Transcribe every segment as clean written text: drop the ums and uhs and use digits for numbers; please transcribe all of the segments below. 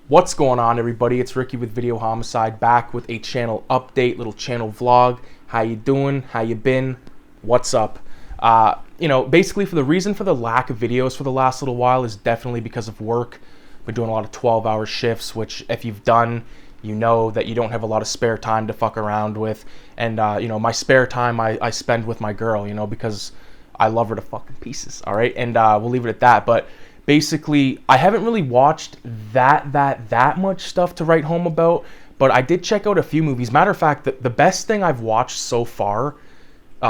What's going on, everybody? It's Ricky with Videohomicide, back with a channel update, little channel vlog. How you doing? How you been? What's up? Basically, for the reason for the lack of videos for the last little while is definitely because of work. Been doing a lot of 12-hour shifts, which if you've done, you know that you don't have a lot of spare time to fuck around with. And my spare time I spend with my girl, because I love her to fucking pieces. All right, and we'll leave it at that. But basically, I haven't really watched that much stuff to write home about, but I did check out a few movies. Matter of fact, the best thing I've watched so far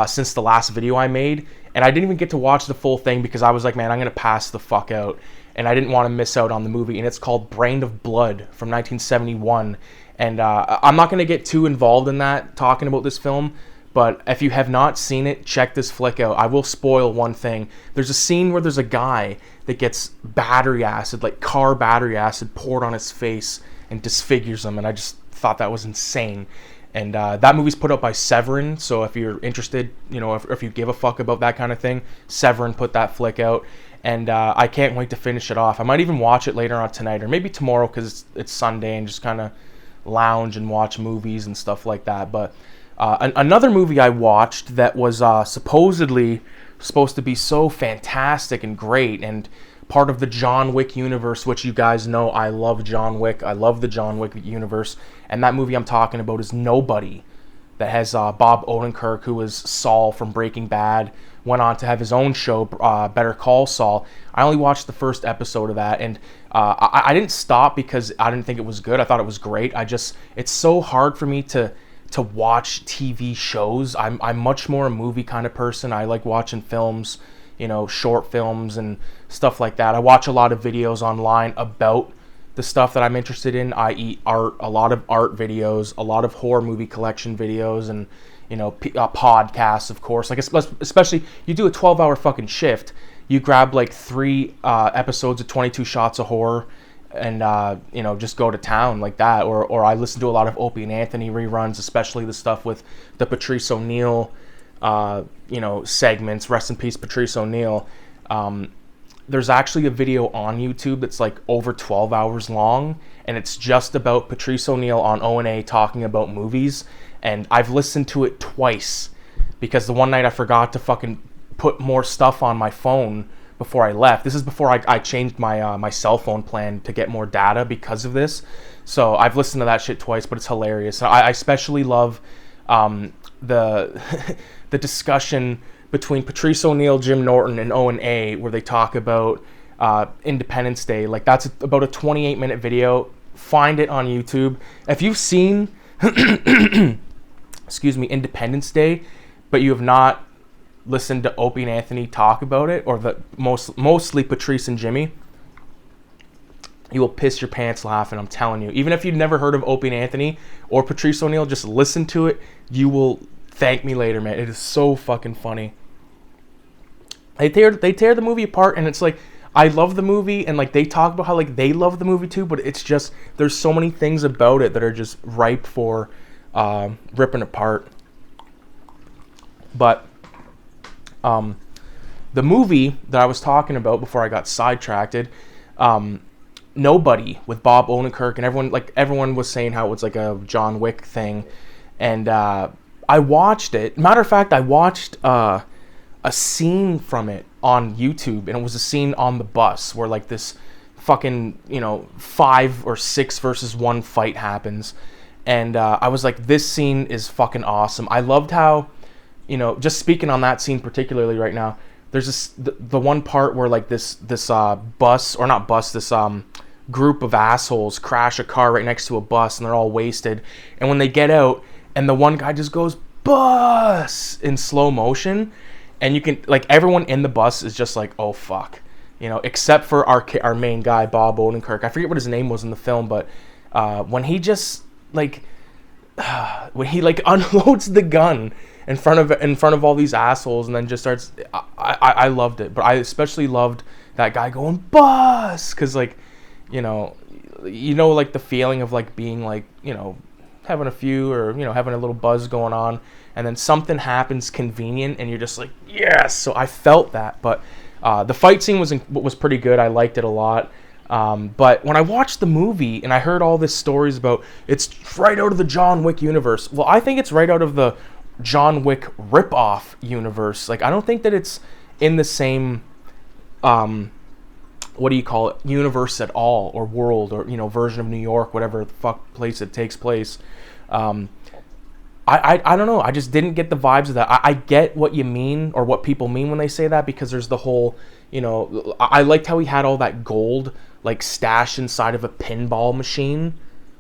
since the last video I made, and I didn't even get to watch the full thing because I was like, man, I'm going to pass the fuck out, and I didn't want to miss out on the movie, and it's called Brain of Blood from 1971, and I'm not going to get too involved in that, talking about this film, but if you have not seen it, check this flick out. I will spoil one thing. There's a scene where there's a guy that gets battery acid, like car battery acid, poured on his face and disfigures him, and I just thought that was insane. And that movie's put out by Severin, so if you're interested, if you give a fuck about that kind of thing, Severin put that flick out, and I can't wait to finish it off. I might even watch it later on tonight, or maybe tomorrow because it's Sunday, and just kind of lounge and watch movies and stuff like that. But another movie I watched that was supposedly supposed to be so fantastic and great and part of the John Wick universe, which you guys know I love John Wick. I love the John Wick universe. And that movie I'm talking about is Nobody, that has Bob Odenkirk, who was Saul from Breaking Bad, went on to have his own show, Better Call Saul. I only watched the first episode of that, and I didn't stop because I didn't think it was good. I thought it was great. It's so hard for me to watch TV shows. I'm much more a movie kind of person. I like watching films, short films and stuff like that. I watch a lot of videos online about the stuff that I'm interested in, i.e. art, a lot of art videos, a lot of horror movie collection videos, and podcasts, of course. Like, especially, you do a 12-hour fucking shift, you grab like 3 episodes of 22 Shots of Horror, and just go to town like that. Or I listen to a lot of Opie and Anthony reruns, especially the stuff with the Patrice O'Neill segments. Rest in peace, Patrice O'Neill. There's actually a video on YouTube that's like over 12 hours long, and it's just about Patrice O'Neill on O&A talking about movies, and I've listened to it twice because the one night I forgot to fucking put more stuff on my phone before I left. This is before I changed my my cell phone plan to get more data because of this. So I've listened to that shit twice, but it's hilarious. I especially love the the discussion between Patrice O'Neill, Jim Norton, and O&A, where they talk about Independence Day. Like, that's about a 28-minute video. Find it on YouTube. If you've seen Independence Day, but you have not listened to Opie and Anthony talk about it, or mostly Patrice and Jimmy, you will piss your pants laughing, I'm telling you. Even if you've never heard of Opie and Anthony or Patrice O'Neill, just listen to it. You will thank me later, man. It is so fucking funny. They tear the movie apart, and it's like, I love the movie, and like they talk about how like they love the movie too, but it's just, there's so many things about it that are just ripe for ripping apart. But the movie that I was talking about before I got sidetracked, Nobody, with Bob Odenkirk, and everyone was saying how it was like a John Wick thing, and I watched it. Matter of fact, I watched a scene from it on YouTube, and it was a scene on the bus where like this fucking 5 or 6 versus 1 fight happens, and I was like, this scene is fucking awesome. I loved how, just speaking on that scene particularly right now, there's the one part where like this group of assholes crash a car right next to a bus, and they're all wasted, and when they get out, and the one guy just goes bus in slow motion, and you can, like, everyone in the bus is just like, oh fuck, except for our main guy, Bob Odenkirk. I forget what his name was in the film, but when he just like unloads the gun in front of all these assholes, and then just starts, I loved it. But I especially loved that guy going bus, because like like the feeling of like being like having a few, or having a little buzz going on, and then something happens convenient, and you're just like, yes. So I felt that. But the fight scene was pretty good. I liked it a lot. But when I watched the movie and I heard all these stories about it's right out of the John Wick universe, well, I think it's right out of the John Wick ripoff universe. Like, I don't think that it's in the same, what do you call it, universe at all, or world, or, you know, version of New York, whatever the fuck place it takes place. I don't know. I just didn't get the vibes of that. I get what you mean, or what people mean when they say that, because there's the whole, you know, I liked how he had all that gold, like, stashed inside of a pinball machine,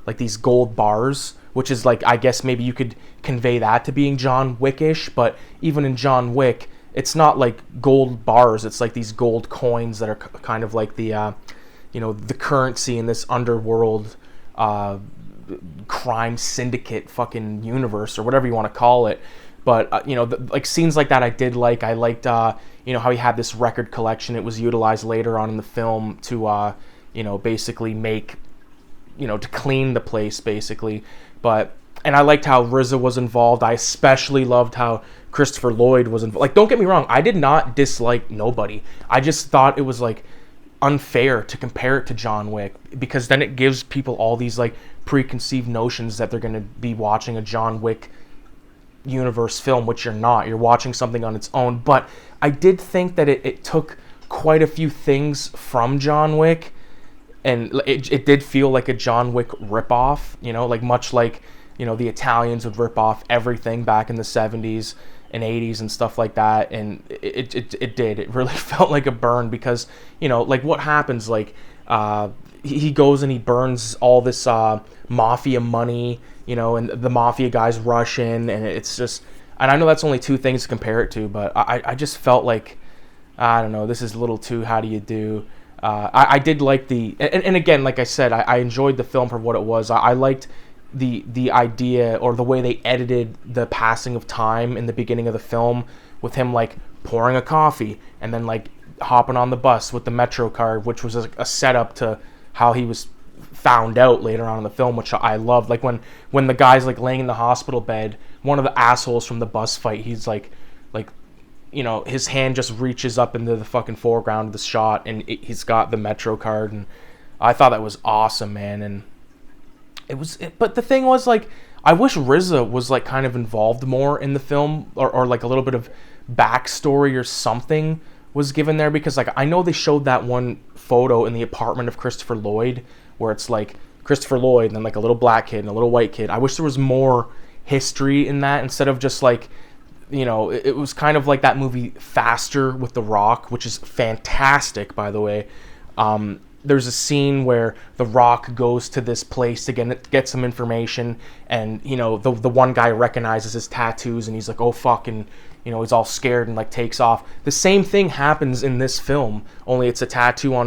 like these gold bars, which is like, I guess maybe you could convey that to being John Wick-ish, but even in John Wick, it's not like gold bars. It's like these gold coins that are kind of like the, you know, the currency in this underworld, crime syndicate fucking universe, or whatever you want to call it. But you know, like, scenes like that I did like. I liked you know, how he had this record collection. It was utilized later on in the film to you know, basically make, you know, to clean the place basically. But, and I liked how RZA was involved. I especially loved how Christopher Lloyd was involved. Like, don't get me wrong, I did not dislike Nobody. I just thought it was like unfair to compare it to John Wick, because then it gives people all these like preconceived notions that they're going to be watching a John Wick universe film, which you're not. You're watching something on its own. But I did think that it took quite a few things from John Wick, and it did feel like a John Wick ripoff, you know, like much like, you know, the Italians would rip off everything back in the 70s and 80s and stuff like that. And it did. It really felt like a burn, because, you know, like, what happens, like, he goes and he burns all this mafia money, you know, and the mafia guys rush in, and it's just, and I know that's only two things to compare it to, but I just felt like, I don't know, this is a little too, how do you do? I did like the, and again, like I said, I enjoyed the film for what it was. I liked the idea, or the way they edited the passing of time in the beginning of the film, with him like pouring a coffee and then like hopping on the bus with the Metro card, which was a setup to how he was found out later on in the film, which I loved. Like when the guy's like laying in the hospital bed, one of the assholes from the bus fight, he's like, you know, his hand just reaches up into the fucking foreground of the shot, and he's got the Metro card, and I thought that was awesome, man. And but the thing was, like, I wish RZA was like kind of involved more in the film, or like a little bit of backstory or something was given there, because like I know they showed that one photo in the apartment of Christopher Lloyd, where it's like Christopher Lloyd and then like a little black kid and a little white kid. I wish there was more history in that, instead of just like, you know, it was kind of like that movie Faster with The Rock, which is fantastic, by the way. There's a scene where The Rock goes to this place to get some information, and, you know, the one guy recognizes his tattoos, and he's like, oh fuck, and, you know, he's all scared and like takes off. The same thing happens in this film, only it's a tattoo on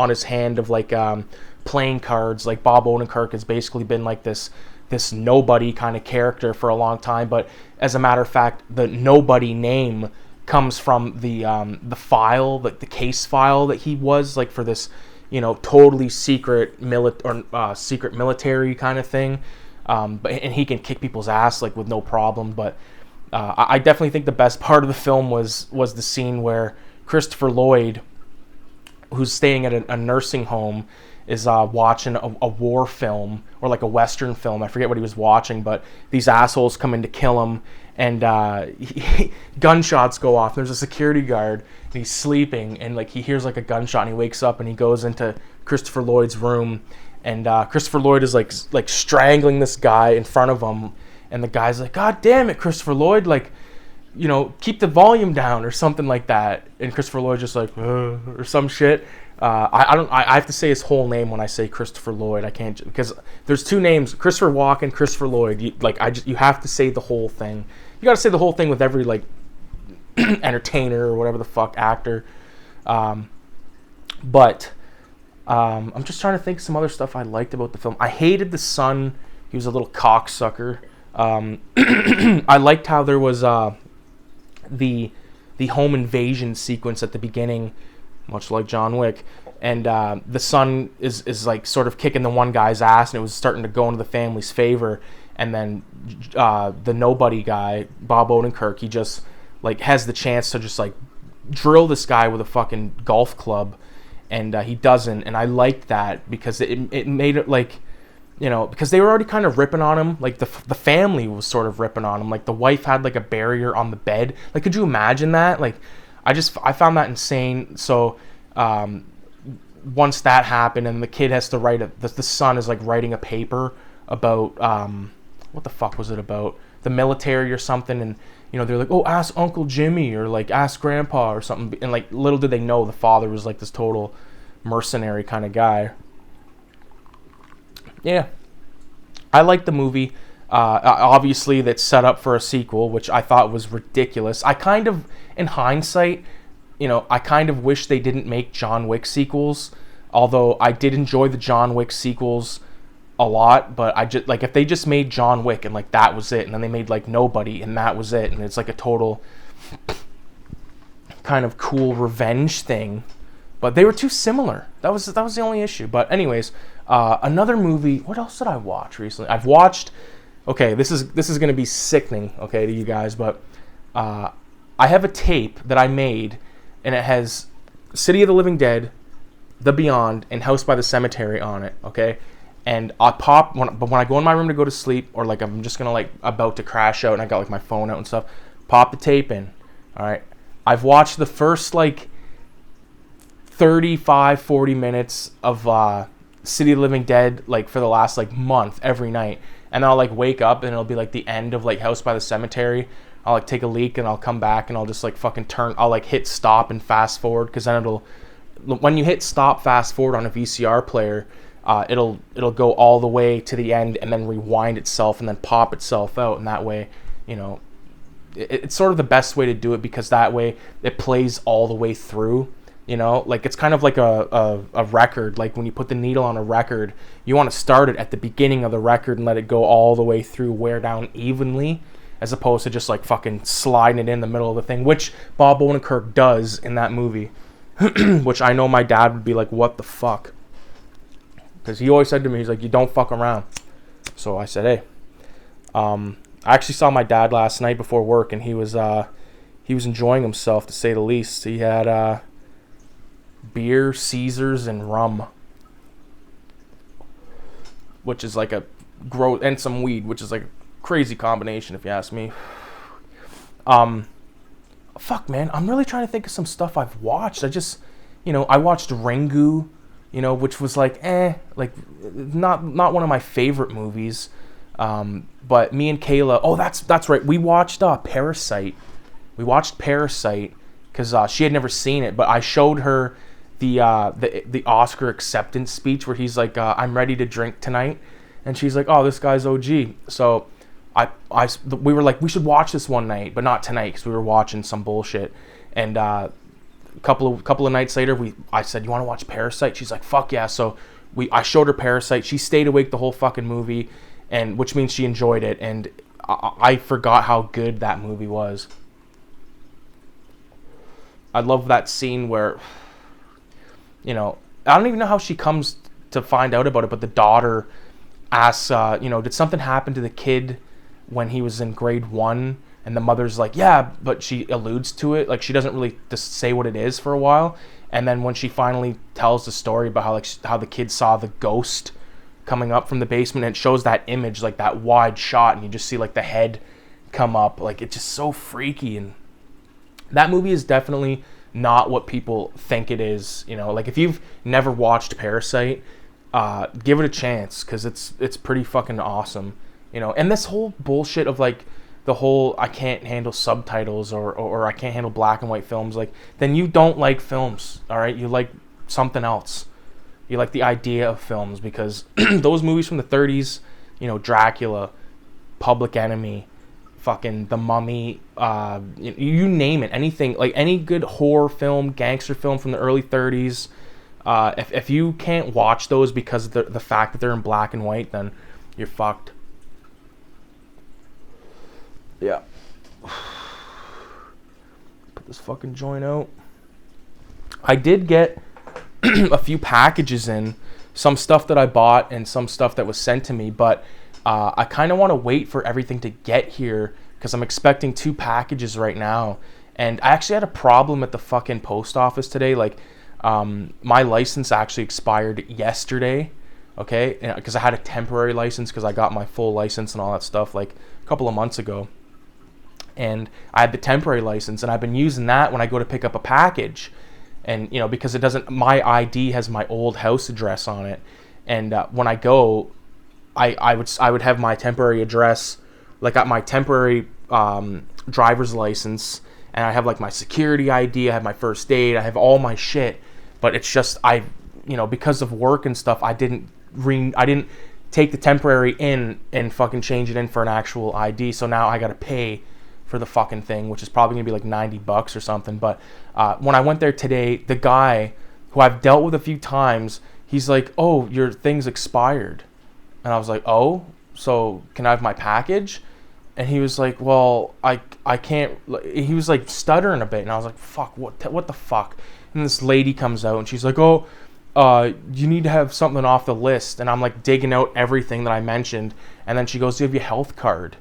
his hand of like playing cards. Like, Bob Odenkirk has basically been like this nobody kind of character for a long time, but as a matter of fact, the nobody name comes from the file, like the case file that he was like for this, you know, totally secret secret military kind of thing. And he can kick people's ass like with no problem. But I definitely think the best part of the film was the scene where Christopher Lloyd, who's staying at a nursing home, is watching a war film, or like a Western film. I forget what he was watching, but these assholes come in to kill him, and gunshots go off. There's a security guard, and he's sleeping, and like he hears like a gunshot, and he wakes up, and he goes into Christopher Lloyd's room, and Christopher Lloyd is like strangling this guy in front of him, and the guy's like, God damn it, Christopher Lloyd, like, you know, keep the volume down or something like that. And Christopher Lloyd just like, or some shit. I have to say his whole name when I say Christopher Lloyd. I can't, because there's two names, Christopher Walken, Christopher Lloyd. You have to say the whole thing. You got to say the whole thing with every like entertainer or whatever the fuck actor. But I'm just trying to think some other stuff I liked about the film. I hated the son. He was a little cocksucker. I liked how there was the home invasion sequence at the beginning, much like John Wick, and the son is like sort of kicking the one guy's ass, and it was starting to go into the family's favor. And then the nobody guy, Bob Odenkirk, he just like has the chance to just like drill this guy with a fucking golf club, and he doesn't, and I liked that because it made it like, you know, because they were already kind of ripping on him, like the family was sort of ripping on him, like the wife had like a barrier on the bed, like could you imagine that? Like I found that insane. So once that happened and the kid has to write the son is like writing a paper about what the fuck was it about, the military or something, and you know they're like, oh, ask Uncle Jimmy or like ask Grandpa or something, and like little did they know the father was like this total mercenary kind of guy. Yeah, I liked the movie. Obviously that's set up for a sequel, which I thought was ridiculous. I kind of, in hindsight, you know, I kind of wish they didn't make John Wick sequels, although I did enjoy the John Wick sequels a lot, but I just, like, if they just made John Wick and, like, that was it, and then they made, like, Nobody, and that was it, and it's, like, a total kind of cool revenge thing, but they were too similar. That was the only issue. But anyways, another movie, what else did I watch recently? I've watched, okay, this is going to be sickening, okay, to you guys, but I have a tape that I made, and it has City of the Living Dead, The Beyond, and House by the Cemetery on it, okay? And I pop, when I go in my room to go to sleep, or like I'm just going to like about to crash out and I got like my phone out and stuff, pop the tape in, all right? I've watched the first like 35-40 minutes of City of the Living Dead like for the last like month every night, and I'll like wake up and it'll be like the end of like House by the Cemetery. I'll like take a leak and I'll come back and I'll just like fucking I'll like hit stop and fast forward, because then when you hit stop fast forward on a VCR player, it'll go all the way to the end and then rewind itself and then pop itself out, and that way, you know, it's sort of the best way to do it, because that way it plays all the way through, you know, like it's kind of like a record. Like when you put the needle on a record, you want to start it at the beginning of the record and let it go all the way through, wear down evenly, as opposed to just like fucking sliding it in the middle of the thing, which Bob Odenkirk does in that movie, which I know my dad would be like, what the fuck? Because he always said to me, he's like, you don't fuck around. So I said, hey. I actually saw my dad last night before work, and he was enjoying himself, to say the least. He had beer, Caesars, and rum, which is like and some weed, which is like a crazy combination, if you ask me. Fuck, man, I'm really trying to think of some stuff I've watched. I watched Ringu, you know, which was like, like not one of my favorite movies. But me and Kayla, oh, that's right, we watched Parasite. We watched Parasite because she had never seen it, but I showed her the Oscar acceptance speech where he's like, I'm ready to drink tonight, and she's like, oh, this guy's OG. So we were like, we should watch this one night, but not tonight, because we were watching some bullshit. And a couple of nights later, I said, you want to watch Parasite? She's like, fuck yeah. So I showed her Parasite. She stayed awake the whole fucking movie, and which means she enjoyed it. And I forgot how good that movie was. I love that scene where, you know, I don't even know how she comes to find out about it, but the daughter asks, did something happen to the kid when he was in grade 1? And the mother's like, yeah, but she alludes to it. Like, she doesn't really just say what it is for a while. And then when she finally tells the story about how the kid saw the ghost coming up from the basement, and it shows that image, like that wide shot, and you just see like the head come up. Like, it's just so freaky. And that movie is definitely not what people think it is. You know, like if you've never watched Parasite, give it a chance, because it's pretty fucking awesome. You know, and this whole bullshit of like the whole I can't handle subtitles or I can't handle black and white films, like, then you don't like films, all right? You like something else. You like the idea of films, because those movies from the 30s, you know, Dracula, Public Enemy, fucking The Mummy, you name it, anything, like any good horror film, gangster film from the early 30s, if you can't watch those because of the fact that they're in black and white, then you're fucked. Yeah. Put this fucking joint out. I did get a few packages in, some stuff that I bought and some stuff that was sent to me, but I kind of want to wait for everything to get here, because I'm expecting 2 packages right now. And I actually had a problem at the fucking post office today. Like, My license actually expired yesterday, okay? Because I had a temporary license because I got my full license and all that stuff like a couple of months ago. And I had the temporary license, and I've been using that when I go to pick up a package. And, you know, because it doesn't, my ID has my old house address on it. And when I go, I would have my temporary address, like at my temporary driver's license, and I have like my security ID, I have my first aid, I have all my shit. But it's just, you know, because of work and stuff, I didn't take the temporary in and fucking change it in for an actual ID. So now I got to pay for the fucking thing, which is probably gonna be like $90 or something. But when I went there today, the guy who I've dealt with a few times, he's like, "Oh, your thing's expired," and I was like, "Oh, so can I have my package?" And he was like, "Well, I can't." He was like stuttering a bit, and I was like, "Fuck, what the fuck?" And this lady comes out, and she's like, "Oh, you need to have something off the list," and I'm like digging out everything that I mentioned, and then she goes, "Do you have your health card?"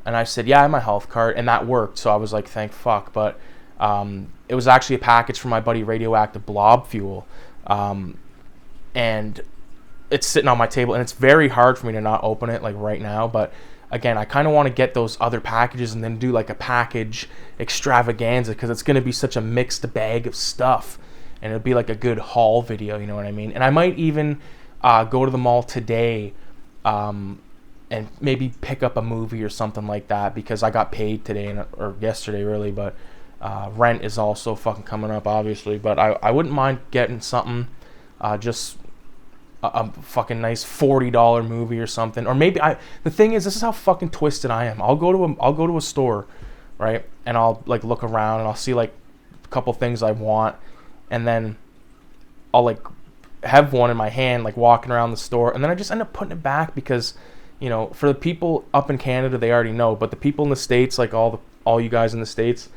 And I said, "Yeah, I have my health card," and that worked. So I was like, "Thank fuck." But it was actually a package from my buddy Radioactive Blob Fuel, and it's sitting on my table, and it's very hard for me to not open it like right now. But again, I kind of want to get those other packages and then do like a package extravaganza, because it's going to be such a mixed bag of stuff, and it'll be like a good haul video. You know what I mean? And I might even go to the mall today. And maybe pick up a movie or something like that, because I got paid today or yesterday really, but rent is also fucking coming up obviously. But I wouldn't mind getting something, just a fucking nice $40 movie or something. Or maybe the thing is, this is how fucking twisted I am. I'll go to a store, right, and I'll like look around and I'll see like a couple things I want, and then I'll like have one in my hand like walking around the store, and then I just end up putting it back because, you know, for the people up in Canada, they already know, but the people in the States, like all you guys in the States,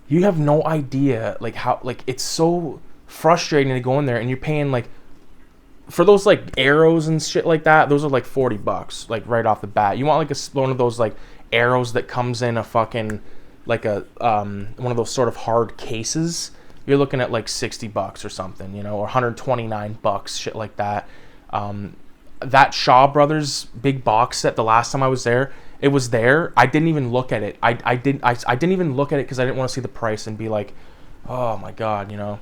you have no idea like how, like, it's so frustrating to go in there and you're paying like for those like arrows and shit like that. Those are like $40 like right off the bat. You want like one of those like arrows that comes in a fucking like a one of those sort of hard cases. You're looking at like $60 or something, you know, or $129, shit like that. That Shaw Brothers big box set, the last time I was there, it was there. I didn't even look at it. I didn't even look at it because I didn't want to see the price and be like, oh my god, you know,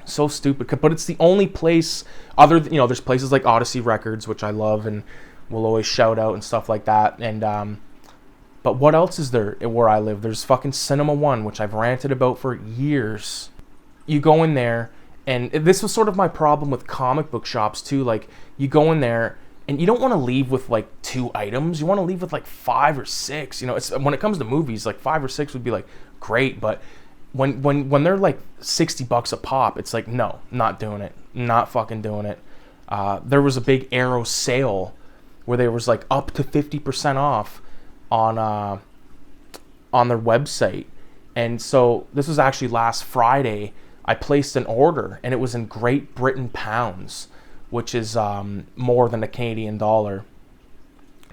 so stupid. But it's the only place other than, you know, there's places like Odyssey Records, which I love and will always shout out and stuff like that. And but what else is there where I live? There's fucking Cinema One, which I've ranted about for years. You go in there, and this was sort of my problem with comic book shops too. Like, you go in there and you don't want to leave with like 2 items. You want to leave with like 5 or 6. You know, it's when it comes to movies, like 5 or 6 would be like great, but when they're like $60 a pop, it's like, no, not doing it, not fucking doing it. There was a big Arrow sale where there was like up to 50% off on their website, and so this was actually last Friday. I placed an order, and it was in Great Britain pounds, which is more than a Canadian dollar.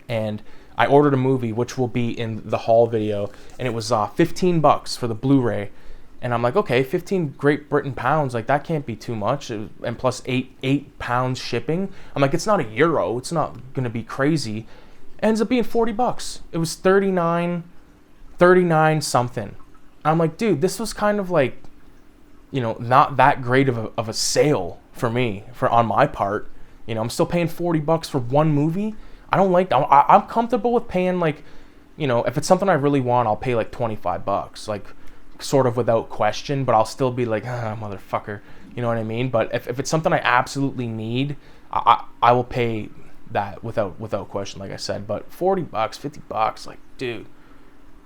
And I ordered a movie, which will be in the haul video, and it was $15 for the Blu-ray. And I'm like, okay, 15 Great Britain pounds, like that can't be too much, and plus 8 pounds shipping. I'm like, it's not €1, it's not gonna be crazy. Ends up being $40. It was 39 something. I'm like, dude, this was kind of like, you know, not that great of a sale for me, on my part. You know, I'm still paying $40 for one movie. I don't like that. I'm comfortable with paying, like, you know, if it's something I really want, I'll pay like $25, like sort of without question, but I'll still be like, motherfucker, you know what I mean? But if it's something I absolutely need, I will pay that without question, like I said. But $40, $50, like, dude,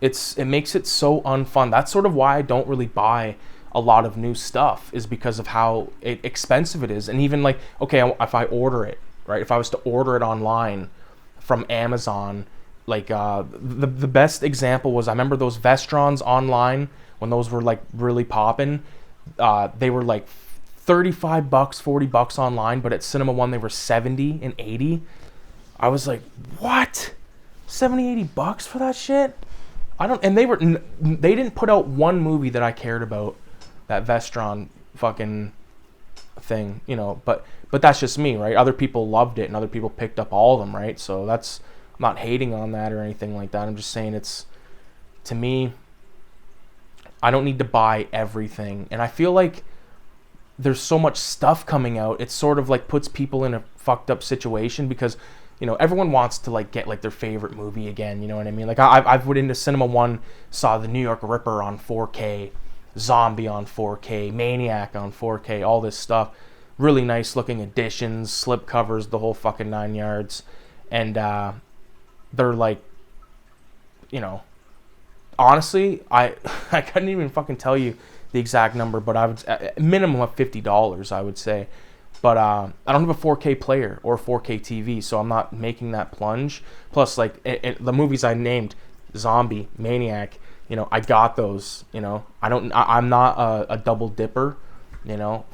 it makes it so unfun. That's sort of why I don't really buy a lot of new stuff, is because of how expensive it is. And even like, okay, if I order it, right, if I was to order it online from Amazon, like the best example was, I remember those Vestrons online when those were like really popping. They were like $35, $40 online, but at Cinema One they were $70 and $80. I was like, what? $70, $80 for that shit? And they didn't put out one movie that I cared about, that Vestron fucking thing, you know, but that's just me, right? Other people loved it and other people picked up all of them, right? So that's, I'm not hating on that or anything like that. I'm just saying it's, to me, I don't need to buy everything. And I feel like there's so much stuff coming out, it sort of like puts people in a fucked up situation because, you know, everyone wants to like get like their favorite movie again, you know what I mean? Like I've went into Cinema One, saw The New York Ripper on 4K, Zombie on 4K, Maniac on 4K, all this stuff. Really nice looking editions, slip covers, the whole fucking 9 yards. And they're like, you know, honestly, I couldn't even fucking tell you the exact number, but I would, a minimum of $50, I would say. But I don't have a 4K player or 4K TV, so I'm not making that plunge. Plus, like, the movies I named, Zombie, Maniac, you know, I got those, you know. I'm not a double dipper, you know,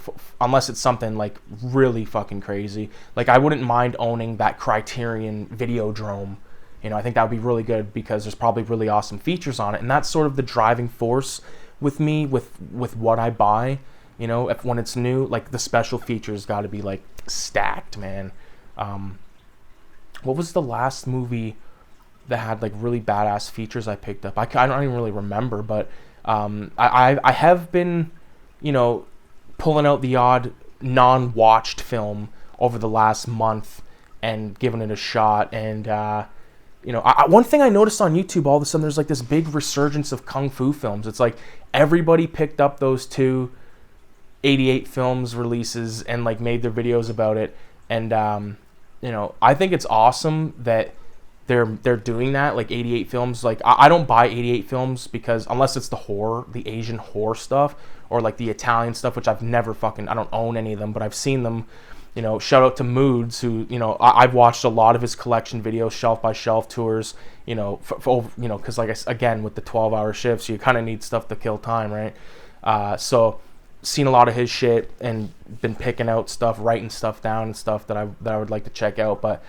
unless it's something, like, really fucking crazy. Like, I wouldn't mind owning that Criterion Videodrome. You know, I think that would be really good because there's probably really awesome features on it. And that's sort of the driving force with me, with what I buy. You know, when it's new, like, the special features got to be, like, stacked, man. What was the last movie that had, like, really badass features I picked up? I don't even really remember, but I have been, you know, pulling out the odd non-watched film over the last month and giving it a shot. And, you know, one thing I noticed on YouTube, all of a sudden, there's, like, this big resurgence of kung fu films. It's like everybody picked up those two 88 films releases and like made their videos about it. And you know, I think it's awesome that they're doing that, like 88 films. Like I don't buy 88 films because unless it's the horror, the Asian horror stuff, or like the Italian stuff, which I've never fucking, I don't own any of them, but I've seen them. You know, shout out to Moods, who, you know, I've watched a lot of his collection videos, shelf by shelf tours, you know, you know, because like again, with the 12-hour shifts, you kind of need stuff to kill time, right? So seen a lot of his shit and been picking out stuff, writing stuff down and stuff that I would like to check out. But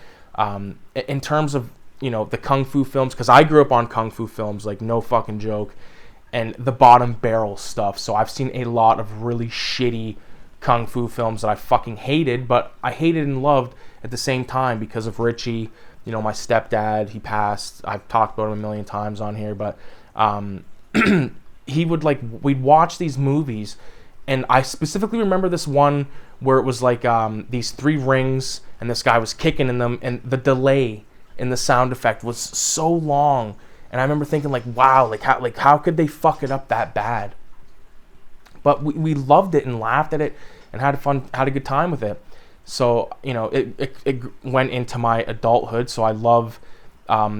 in terms of, you know, the kung fu films, because I grew up on kung fu films, like no fucking joke, and the bottom barrel stuff. So I've seen a lot of really shitty kung fu films that I fucking hated, but I hated and loved at the same time because of Richie. You know, my stepdad, he passed. I've talked about him a million times on here, but he would, like, we'd watch these movies. And I specifically remember this one where it was like these 3 rings and this guy was kicking in them, and the delay in the sound effect was so long. And I remember thinking, like, wow, how could they fuck it up that bad? But we loved it and laughed at it and had a good time with it. So, you know, it went into my adulthood. So I love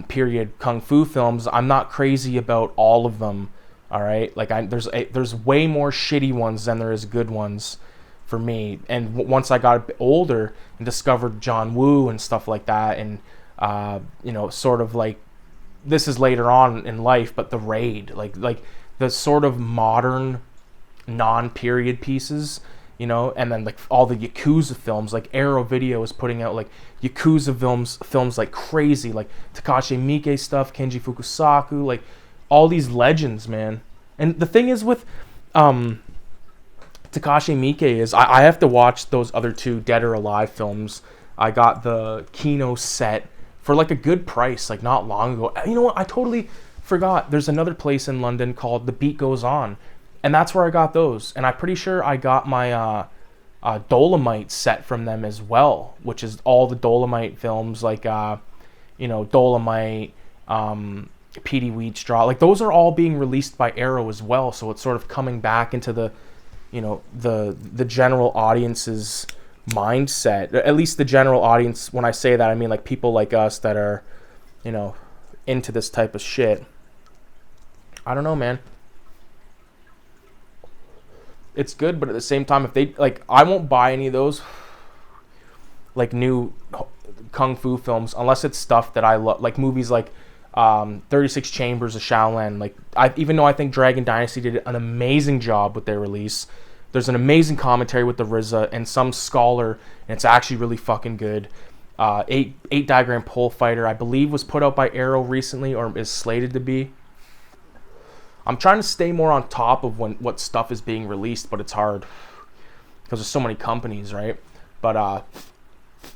period kung fu films. I'm not crazy about all of them. All right, like there's way more shitty ones than there is good ones for me. And once I got a bit older and discovered John Woo and stuff like that, and you know, sort of like, this is later on in life, but The Raid, like the sort of modern non-period pieces, you know, and then like all the Yakuza films, like Arrow Video is putting out like Yakuza films like crazy, like Takashi Miike stuff, Kenji Fukusaku, like all these legends, man. And the thing is with Takashi Miike is I have to watch those other 2 Dead or Alive films. I got the Kino set for like a good price, like not long ago. You know what? I totally forgot. There's another place in London called The Beat Goes On, and that's where I got those. And I'm pretty sure I got my Dolomite set from them as well, which is all the Dolomite films, like you know, Dolomite, PD Weed Straw, like those are all being released by Arrow as well. So it's sort of coming back into the, you know, the general audience's mindset, at least the general audience. When I say that, I mean like people like us that are, you know, into this type of shit. I don't know, man. It's good, but at the same time, if they, like, I won't buy any of those like new kung fu films unless it's stuff that I love, like movies like 36 Chambers of Shaolin. Like, even though I think Dragon Dynasty did an amazing job with their release, there's an amazing commentary with the RZA and some scholar, and it's actually really fucking good. 8 Diagram Pole Fighter, I believe, was put out by Arrow recently, or is slated to be. I'm trying to stay more on top of what stuff is being released, but it's hard. because there's so many companies, right? But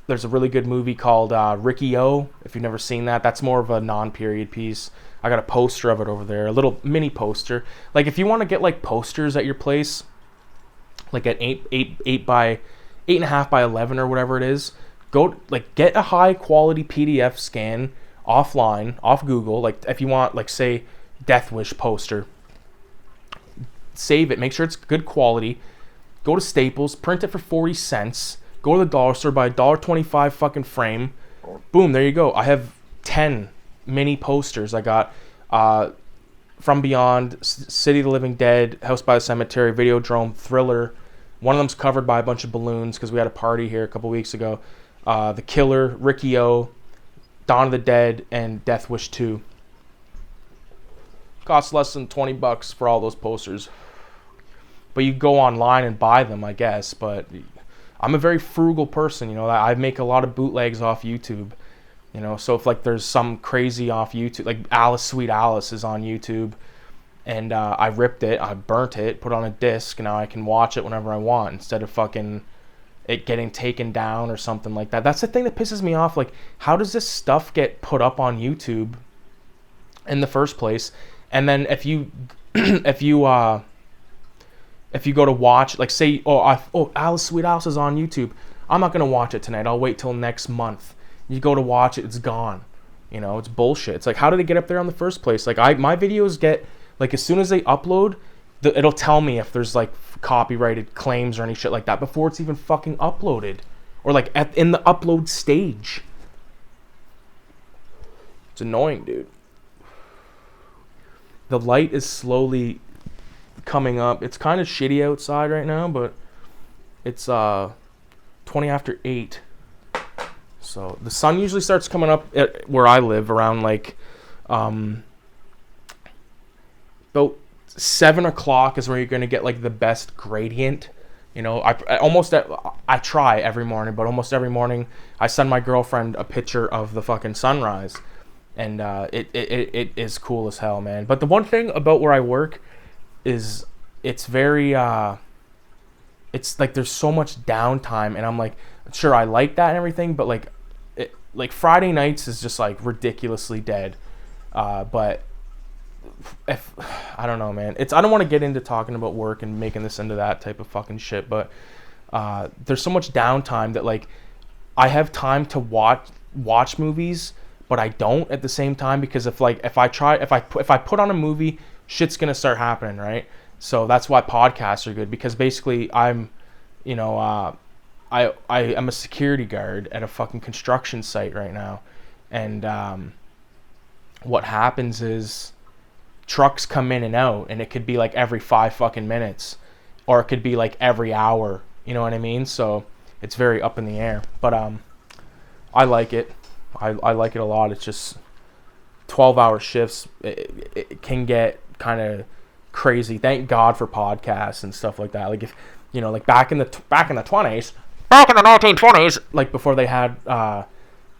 there's a really good movie called Riki-oh. If you've never seen that, that's more of a non-period piece. I got a poster of it over there, a little mini poster. Like if you want to get like posters at your place, like at 8.5 by 11 or whatever it is, go like get a high quality PDF scan offline, off Google. Like if you want, like say Death Wish poster, save it, make sure it's good quality. Go to Staples, print it for 40 cents. Go to the dollar store, buy a $1.25 fucking frame. Boom, there you go. I have 10 mini posters. I got From Beyond, City of the Living Dead, House by the Cemetery, Videodrome, Thriller. One of them's covered by a bunch of balloons because we had a party here a couple weeks ago. The Killer, Riki-oh, Dawn of the Dead, and Death Wish 2. Costs less than $20 for all those posters. But you go online and buy them, I guess. But I'm a very frugal person, you know. I make a lot of bootlegs off YouTube. You know, so if like there's some crazy off YouTube, like Alice Sweet Alice is on YouTube, and I ripped it, I burnt it, put it on a disc, and now I can watch it whenever I want instead of fucking it getting taken down or something like that. That's the thing that pisses me off. Like, how does this stuff get put up on YouTube in the first place? And then if you if you go to watch, like say, Alice Sweet Alice is on YouTube, I'm not gonna watch it tonight. I'll wait till next month. You go to watch it, it's gone. You know, it's bullshit. It's like, how did it get up there in the first place? Like, my videos get, like, as soon as they upload, it'll tell me if there's, like, copyrighted claims or any shit like that before it's even fucking uploaded. Or, like, in the upload stage. It's annoying, dude. The light is slowly coming up. It's kind of shitty outside right now, but it's 20 after 8. So the sun usually starts coming up at where I live around like about 7 o'clock is where you're gonna get like the best gradient. You know, I try every morning, but almost every morning I send my girlfriend a picture of the fucking sunrise, and it is cool as hell, man. But the one thing about where I work is it's very it's like there's so much downtime, and I'm like, sure, I like that and everything, but like Friday nights is just like ridiculously dead. But if I don't know, man, I don't want to get into talking about work and making this into that type of fucking shit, but there's so much downtime that like I have time to watch movies, but I don't at the same time, because if I put on a movie, shit's gonna start happening, right? So that's why podcasts are good, because basically I'm, you know, I am a security guard at a fucking construction site right now, and what happens is trucks come in and out, and it could be like every 5 fucking minutes, or it could be like every hour, you know what I mean? So it's very up in the air, but I like it. I like it a lot. It's just 12-hour shifts. It can get kind of crazy. Thank God for podcasts and stuff like that. Like, if you know, like back in the 20s, back in the 1920s, like before they had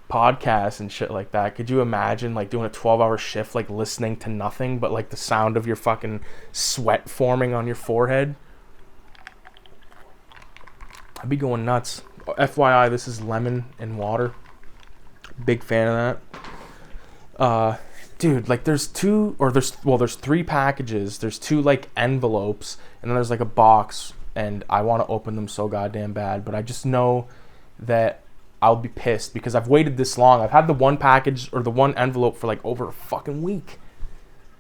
podcasts and shit like that, could you imagine like doing a 12-hour shift, like listening to nothing but like the sound of your fucking sweat forming on your forehead? I'd be going nuts. FYI, this is lemon and water. Big fan of that. Dude, like there's 3 packages. There's 2 like envelopes, and then there's like a box, and I want to open them so goddamn bad, but I just know that I'll be pissed because I've waited this long. I've had the one package or the one envelope for like over a fucking week.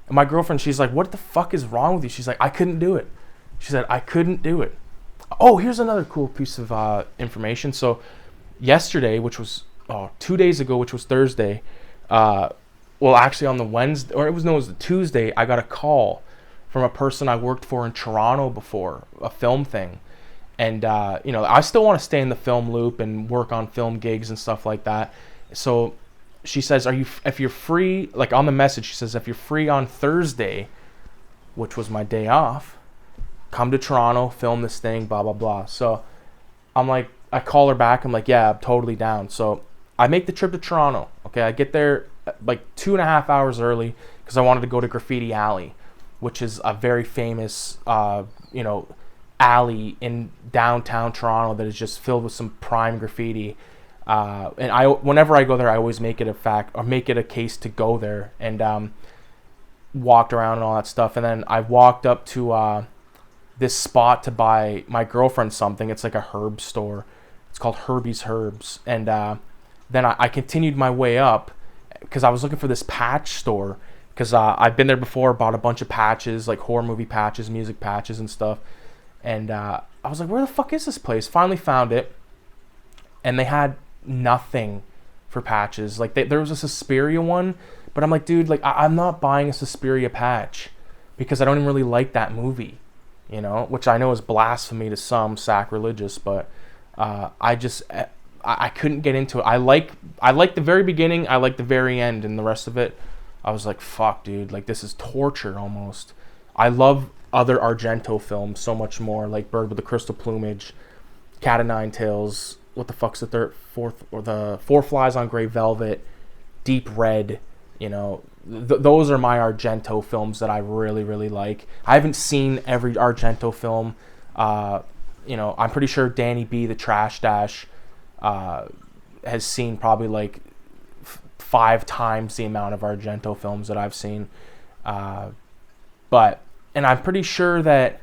And my girlfriend, she's like, what the fuck is wrong with you? She's like, I couldn't do it. She said, I couldn't do it. Oh, here's another cool piece of information. So yesterday, which was 2 days ago, which was Thursday, well, actually on the Wednesday, or it was the Tuesday, I got a call from a person I worked for in Toronto before, a film thing. And, you know, I still want to stay in the film loop and work on film gigs and stuff like that. So she says, if you're free, like on the message, she says, if you're free on Thursday, which was my day off, come to Toronto, film this thing, blah, blah, blah. So I'm like, I call her back. I'm like, yeah, I'm totally down. So I make the trip to Toronto. Okay, I get there like 2.5 hours early because I wanted to go to Graffiti Alley, which is a very famous, you know, alley in downtown Toronto that is just filled with some prime graffiti. And whenever I go there, I always make it a case to go there and walked around and all that stuff. And then I walked up to this spot to buy my girlfriend something. It's like a herb store. It's called Herbie's Herbs. And then I continued my way up because I was looking for this patch store, because I've been there before, bought a bunch of patches, like horror movie patches, music patches and stuff. And I was like, where the fuck is this place? Finally found it. And they had nothing for patches. Like there was a Suspiria one, but I'm like, dude, like I'm not buying a Suspiria patch because I don't even really like that movie, you know, which I know is blasphemy to some, sacrilegious, but I couldn't get into it. I like the very beginning, I like the very end, and the rest of it, I was like, fuck, dude, like this is torture almost. I love other Argento films so much more, like Bird with the Crystal Plumage, Cat o' Nine Tails, what the fuck's the Four Flies on Grey Velvet, Deep Red, you know, those are my Argento films that I really, really like. I haven't seen every Argento film. You know, I'm pretty sure Danny B, the Trash Dash, has seen probably like 5 times the amount of Argento films that I've seen. And I'm pretty sure that,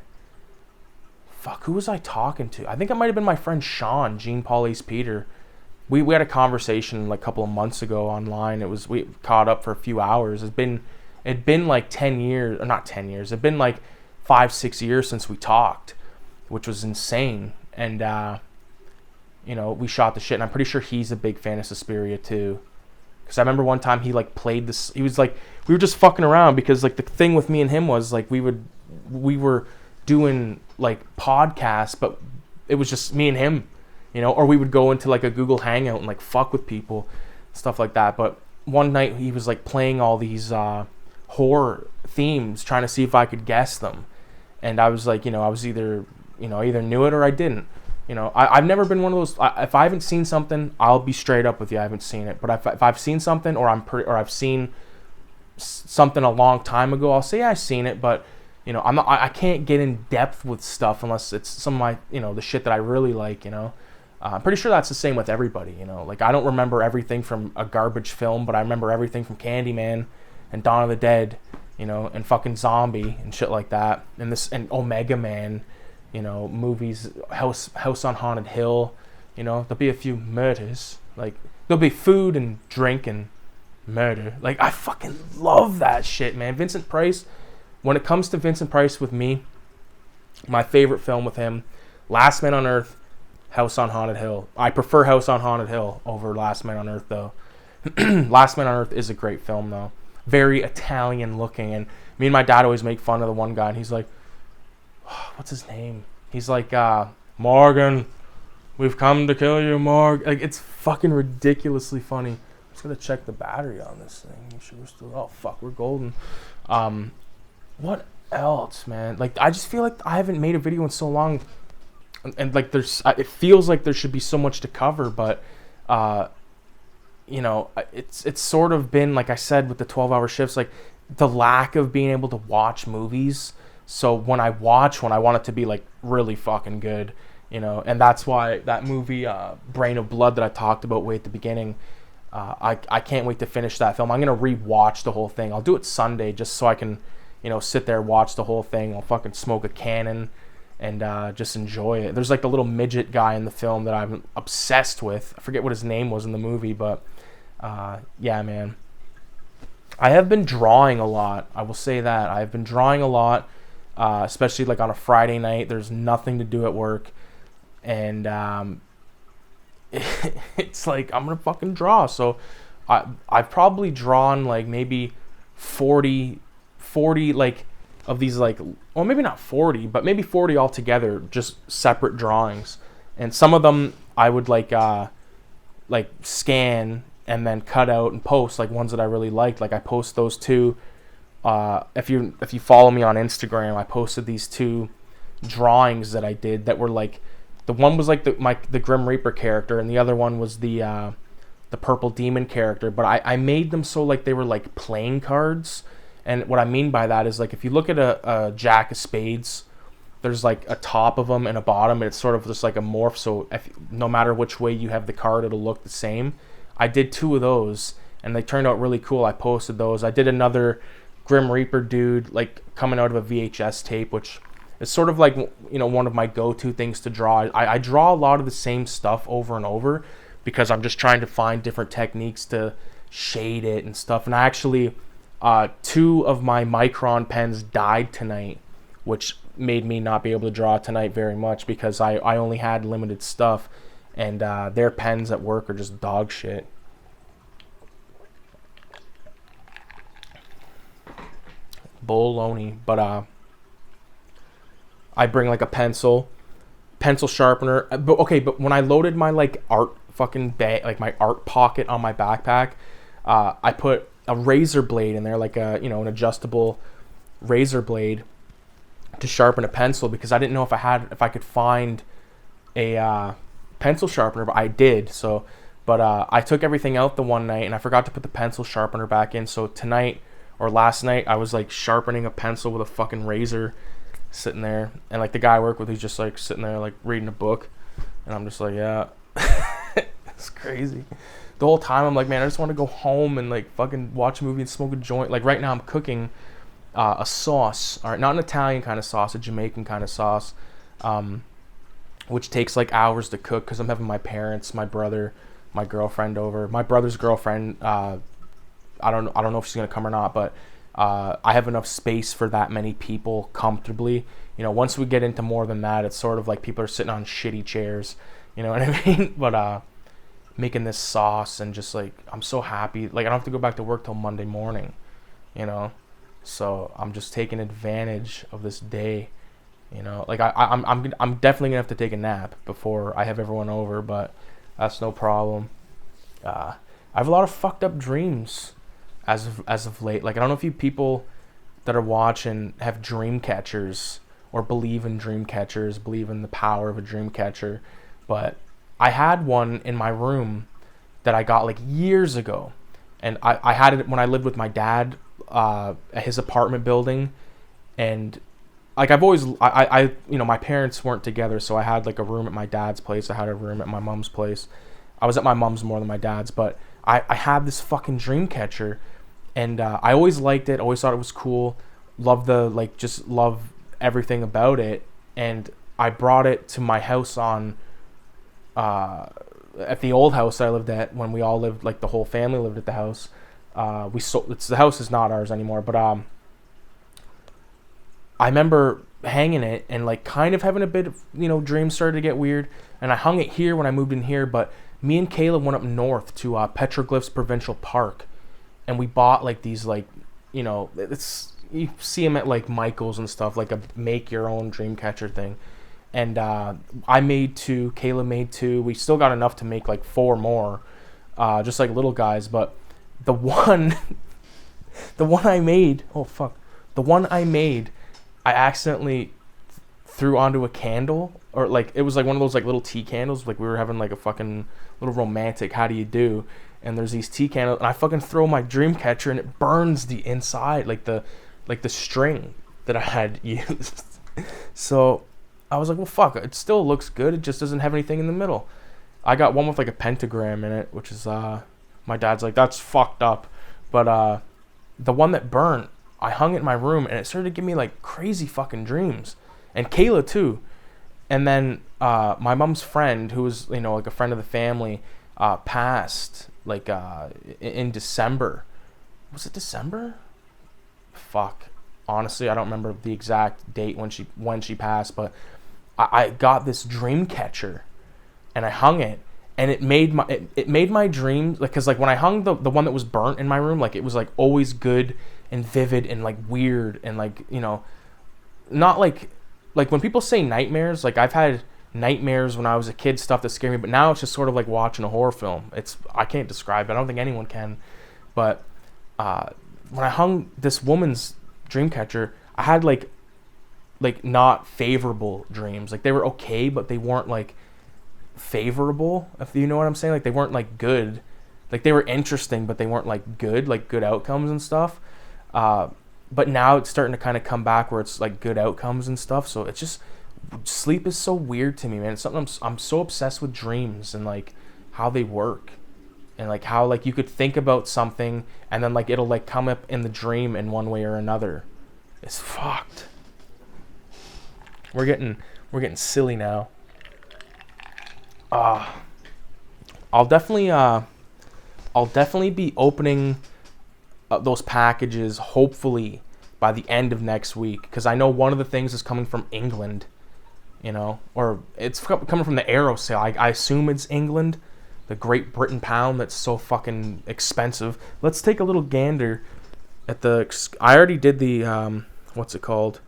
fuck, who was I talking to? I think it might have been my friend Sean, Jean Paul Ace Peter. We had a conversation like a couple of months ago online. We caught up for a few hours. It'd been like 10 years, or not 10 years. It'd been like 5-6 years since we talked, which was insane. And you know, we shot the shit, and I'm pretty sure he's a big fan of Suspiria too. Because I remember one time he like played this. He was like, we were just fucking around because like the thing with me and him was like we were doing like podcasts, but it was just me and him, you know. Or we would go into like a Google Hangout and like fuck with people, stuff like that. But one night he was like playing all these horror themes, trying to see if I could guess them, and I was like, you know, I was either knew it or I didn't. You know, I've never been one of those. If I haven't seen something, I'll be straight up with you. I haven't seen it. But if I've seen something, or I've seen something a long time ago, I'll say, yeah, I've seen it. But you know, I can't get in depth with stuff unless it's some of my, you know, the shit that I really like. You know, I'm pretty sure that's the same with everybody. You know, like I don't remember everything from a garbage film, but I remember everything from Candyman and Dawn of the Dead. You know, and fucking Zombie and shit like that, and Omega Man. You know, movies, House on Haunted Hill. You know, there'll be a few murders. Like, there'll be food and drink and murder. Like, I fucking love that shit, man. Vincent Price, when it comes to Vincent Price with me, my favorite film with him, Last Man on Earth, House on Haunted Hill. I prefer House on Haunted Hill over Last Man on Earth, though. Last Man on Earth is a great film, though. Very Italian looking. And me and my dad always make fun of the one guy, and he's like, what's his name? He's like, Morgan, we've come to kill you, Morgan. Like, it's fucking ridiculously funny. I'm just gonna check the battery on this thing. Make sure we're still. Oh fuck, we're golden. What else, man? Like, I just feel like I haven't made a video in so long, and like it feels like there should be so much to cover, but you know, it's sort of been, like I said, with the 12-hour shifts, like the lack of being able to watch movies. So when I want it to be like really fucking good, you know, and that's why that movie, Brain of Blood, that I talked about way at the beginning, I can't wait to finish that film. I'm going to rewatch the whole thing. I'll do it Sunday just so I can, you know, sit there, watch the whole thing. I'll fucking smoke a cannon and just enjoy it. There's like the little midget guy in the film that I'm obsessed with. I forget what his name was in the movie, but yeah, man. I have been drawing a lot. I will say that. I have been drawing a lot. Especially like on a Friday night, there's nothing to do at work, and it's like I'm gonna fucking draw. So I've probably drawn like maybe 40 like of these, like, well, maybe not 40, but maybe 40 altogether, just separate drawings. And some of them I would like scan and then cut out and post, like ones that I really liked. Like I post those two. If you follow me on Instagram, I posted these 2 drawings that I did that were like, the one was like the Grim Reaper character, and the other one was the Purple Demon character. But I made them so like they were like playing cards, and what I mean by that is, like, if you look at a Jack of Spades, there's like a top of them and a bottom, and it's sort of just like a morph, so no matter which way you have the card, it'll look the same. I did 2 of those, and they turned out really cool. I posted those. I did another Grim Reaper dude, like coming out of a VHS tape, which is sort of like, you know, one of my go-to things to draw. I draw a lot of the same stuff over and over because I'm just trying to find different techniques to shade it and stuff. And I actually, 2 of my Micron pens died tonight, which made me not be able to draw tonight very much because I only had limited stuff, and their pens at work are just dog shit. Bologna. But I bring like a pencil sharpener. But when I loaded my like art fucking bag, like my art pocket on my backpack, I put a razor blade in there, like a, you know, an adjustable razor blade to sharpen a pencil, because I didn't know if I could find a pencil sharpener, but I did. So, but I took everything out the one night and I forgot to put the pencil sharpener back in. So tonight or last night I was like sharpening a pencil with a fucking razor, sitting there, and like the guy I work with, he's just like sitting there like reading a book, and I'm just like, yeah. It's crazy. The whole time I'm like, man, I just want to go home and like fucking watch a movie and smoke a joint. Like right now I'm cooking a sauce, all right, not an Italian kind of sauce, a Jamaican kind of sauce, which takes like hours to cook because I'm having my parents, my brother, my girlfriend over. My brother's girlfriend, I don't know if she's gonna come or not, but I have enough space for that many people comfortably. You know, once we get into more than that, it's sort of like people are sitting on shitty chairs. You know what I mean? But making this sauce, and just like, I'm so happy. Like I don't have to go back to work till Monday morning. You know, so I'm just taking advantage of this day. You know, like I'm definitely gonna have to take a nap before I have everyone over, but that's no problem. I have a lot of fucked up dreams as of late. Like I don't know if you people that are watching have dream catchers or believe in dream catchers, believe in the power of a dream catcher, but I had one in my room that I got like years ago, and I had it when I lived with my dad at his apartment building, and like I've always I you know, my parents weren't together, so I had like a room at my dad's place, I had a room at my mom's place. I was at my mom's more than my dad's, but I had this fucking dream catcher, and I always liked it, always thought it was cool, loved just love everything about it, and I brought it to my house on at the old house I lived at when we all lived, like the whole family lived at the house. The house is not ours anymore, but I remember hanging it and like kind of having a bit of, you know, dreams started to get weird, and I hung it here when I moved in here, but me and Caleb went up north to Petroglyphs Provincial Park, and we bought like these, like, you know, you see them at like Michael's and stuff, like a make your own dream catcher thing. And I made 2, Caleb made 2. We still got enough to make like 4 more, just like little guys. But the one I made, I accidentally threw onto a candle, or like it was like one of those like little tea candles. Like we were having like a fucking little romantic how do you do, and there's these tea candles, and I fucking throw my dream catcher and it burns the inside, like the string that I had used. So I was like, well, fuck, it still looks good, it just doesn't have anything in the middle. I got one with like a pentagram in it, which is my dad's like, that's fucked up. But the one that burnt, I hung it in my room, and it started to give me like crazy fucking dreams, and Kayla too. And then my mom's friend, who was, you know, like a friend of the family, passed like in December. Was it December? Fuck, honestly I don't remember the exact date when she passed, but I got this dream catcher and I hung it, and it made my dreams, like, because like when I hung the one that was burnt in my room, like it was like always good and vivid and like weird, and like, you know, not like when people say nightmares, like I've had nightmares when I was a kid, stuff that scared me, but now it's just sort of like watching a horror film. I can't describe it, I don't think anyone can. But when I hung this woman's dream catcher, I had like not favorable dreams. Like they were okay, but they weren't like favorable, if you know what I'm saying. Like they weren't like good. Like they were interesting, but they weren't like good outcomes and stuff. but now it's starting to kind of come back where it's like good outcomes and stuff. So it's just, sleep is so weird to me, man. It's something I'm so obsessed with dreams and like how they work, and like how like you could think about something and then like it'll like come up in the dream in one way or another. It's fucked. We're getting silly now. I'll definitely be opening those packages hopefully by the end of next week, because I know one of the things is coming from England, you know, or it's coming from the Arrow sale. I assume it's England, the Great Britain pound that's so fucking expensive. Let's take a little gander at the. I already did the what's it called?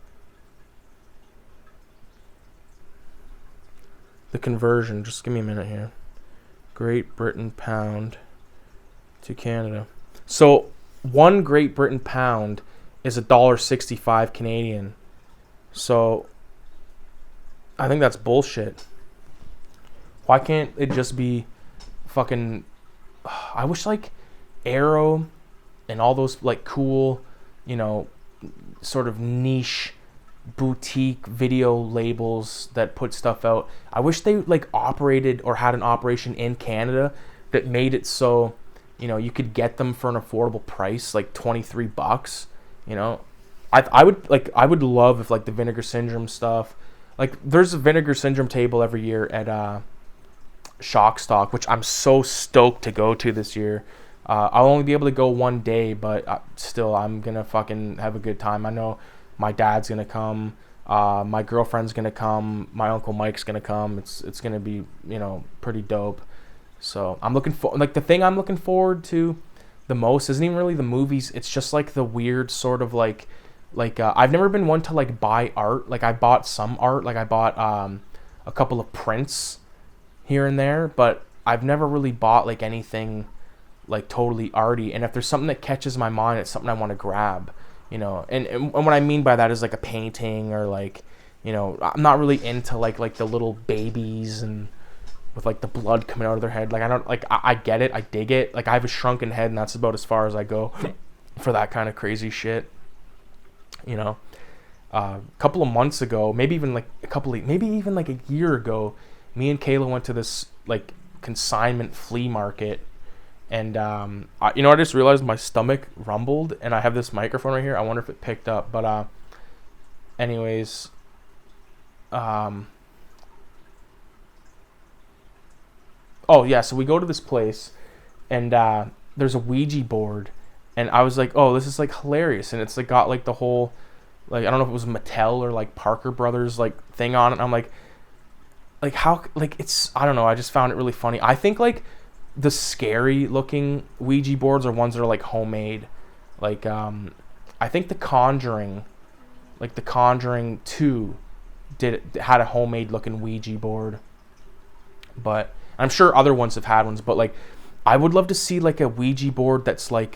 The conversion. Just give me a minute here. Great Britain pound to Canada. So 1 Great Britain pound is $1.65 Canadian. So I think that's bullshit. Why can't it just be fucking... I wish like Arrow and all those like cool, you know, sort of niche boutique video labels that put stuff out, I wish they like operated or had an operation in Canada that made it so, you know, you could get them for an affordable price, like $23. You know, I would love if like the Vinegar Syndrome stuff, like there's a Vinegar Syndrome table every year at Shock Stock, which I'm so stoked to go to this year. I'll only be able to go one day, but still I'm gonna fucking have a good time. I know my dad's gonna come, my girlfriend's gonna come, my Uncle Mike's gonna come. It's gonna be, you know, pretty dope. So I'm looking for, like, the thing I'm looking forward to the most isn't even really the movies. It's just like the weird sort of like I've never been one to like buy art. Like I bought some art, like I bought a couple of prints here and there, but I've never really bought like anything like totally arty. And if there's something that catches my mind, it's something I want to grab, you know. And what I mean by that is like a painting, or like, you know, I'm not really into like the little babies and with like the blood coming out of their head. Like I don't like, I get it, I dig it. Like I have a shrunken head and that's about as far as I go for that kind of crazy shit, you know. A couple of months ago, maybe even like a year ago, me and Kayla went to this like consignment flea market, and you know, I just realized my stomach rumbled, and I have this microphone right here. I wonder if it picked up, but anyways, oh yeah, so we go to this place, and there's a Ouija board, and I was like, oh, this is like hilarious, and it's like got like the whole, like, I don't know if it was Mattel or like Parker Brothers like thing on it, and I'm like how, like, it's, I don't know, I just found it really funny. I think like the scary looking Ouija boards are ones that are like homemade, like I think The Conjuring 2 had a homemade looking Ouija board, but I'm sure other ones have had ones. But like I would love to see like a Ouija board that's like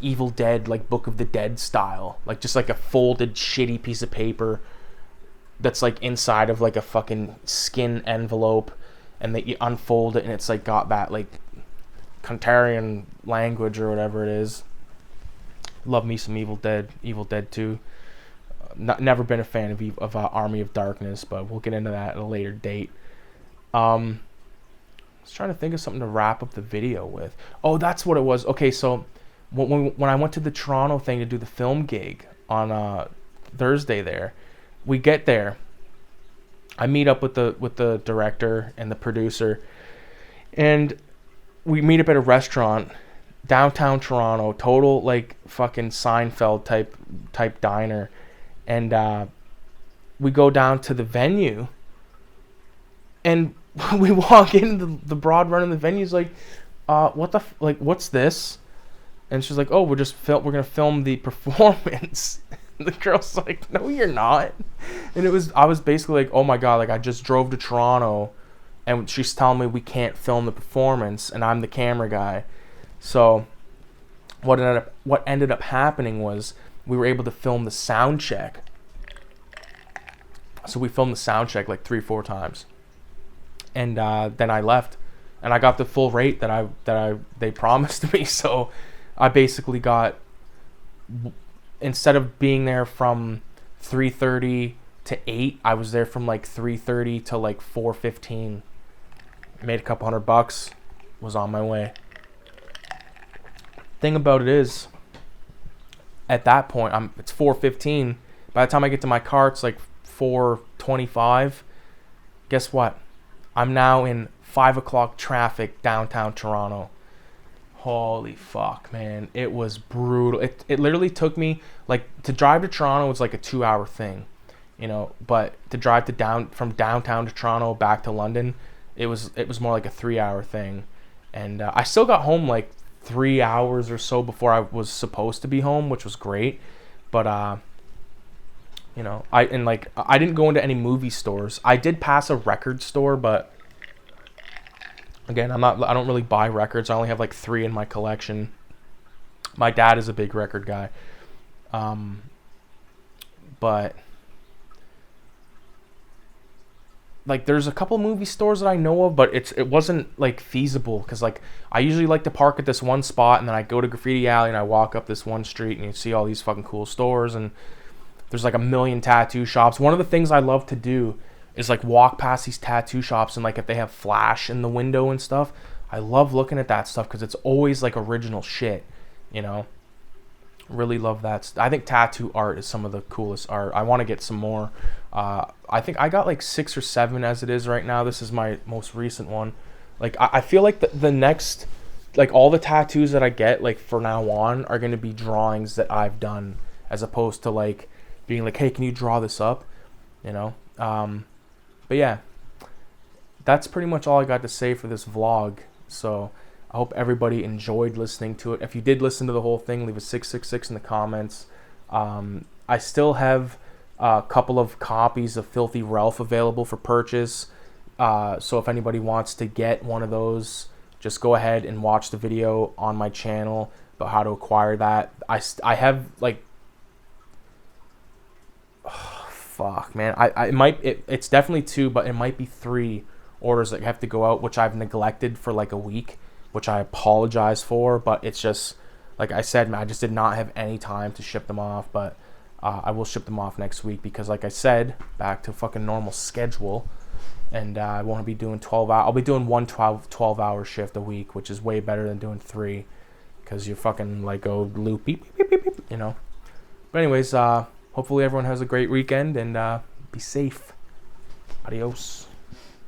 Evil Dead, like Book of the Dead style, like just like a folded shitty piece of paper that's like inside of like a fucking skin envelope, and that you unfold it and it's like got that like Kantarian language or whatever it is. Love me some Evil Dead 2. Never been a fan of Army of Darkness, but we'll get into that at a later date. I was trying to think of something to wrap up the video with. Oh, that's what it was. Okay, so when I went to the Toronto thing to do the film gig on Thursday there, we get there. I meet up with the director and the producer, and we meet up at a restaurant downtown Toronto, total like fucking Seinfeld type diner, and we go down to the venue, and we walk in, the broad running the venue's like, what's this? And she's like, oh, we're gonna film the performance. The girl's like, no, you're not. And I was basically like, oh my god, like I just drove to Toronto, and she's telling me we can't film the performance, and I'm the camera guy. So what ended up happening was we were able to film the sound check. So we filmed the sound check like 3-4 times, and then I left, and I got the full rate that they promised me. So I basically got instead of being there from 3:30 to 8, I was there from like 3:30 to like 4:15. Made a couple $100, was on my way. Thing about it is, at that point, it's 4:15. By the time I get to my car, it's like 4:25. Guess what? I'm now in 5 o'clock traffic downtown Toronto. Holy fuck, man. It was brutal. It literally took me, like, to drive to Toronto was like a 2-hour thing, you know, but to drive from downtown to Toronto back to London, it was more like a 3-hour thing. And I still got home like 3 hours or so before I was supposed to be home, which was great. But you know, I didn't go into any movie stores. I did pass a record store, but again, I don't really buy records. I only have like 3 in my collection. My dad is a big record guy. But like, there's a couple movie stores that I know of, but it wasn't like feasible, because like I usually like to park at this one spot, and then I go to Graffiti Alley and I walk up this one street, and you see all these fucking cool stores, and there's like a million tattoo shops. One of the things I love to do is like walk past these tattoo shops, and like if they have flash in the window and stuff, I love looking at that stuff because it's always like original shit, you know. Really love that. I think tattoo art is some of the coolest art. I want to get some more. I think I got like 6 or 7 as it is right now. This is my most recent one. Like I feel like the next, like all the tattoos that I get like for now on are going to be drawings that I've done, as opposed to like being like, hey, can you draw this up, you know. But yeah, that's pretty much all I got to say for this vlog. So I hope everybody enjoyed listening to it. If you did listen to the whole thing, leave a 666 in the comments. I still have a couple of copies of Filthy Ralph available for purchase. So if anybody wants to get one of those, just go ahead and watch the video on my channel about how to acquire that. I have like, oh, fuck, man. It's definitely 2, but it might be 3 orders that have to go out, which I've neglected for like a week, which I apologize for. But it's just, like I said, man, I just did not have any time to ship them off. But I will ship them off next week, because like I said, back to fucking normal schedule. And I won't be doing 12 hours. I'll be doing 12-hour shift a week, which is way better than doing 3, because you fucking like go loop, beep, beep, beep, beep, you know. But anyways, hopefully everyone has a great weekend, and be safe. Adios.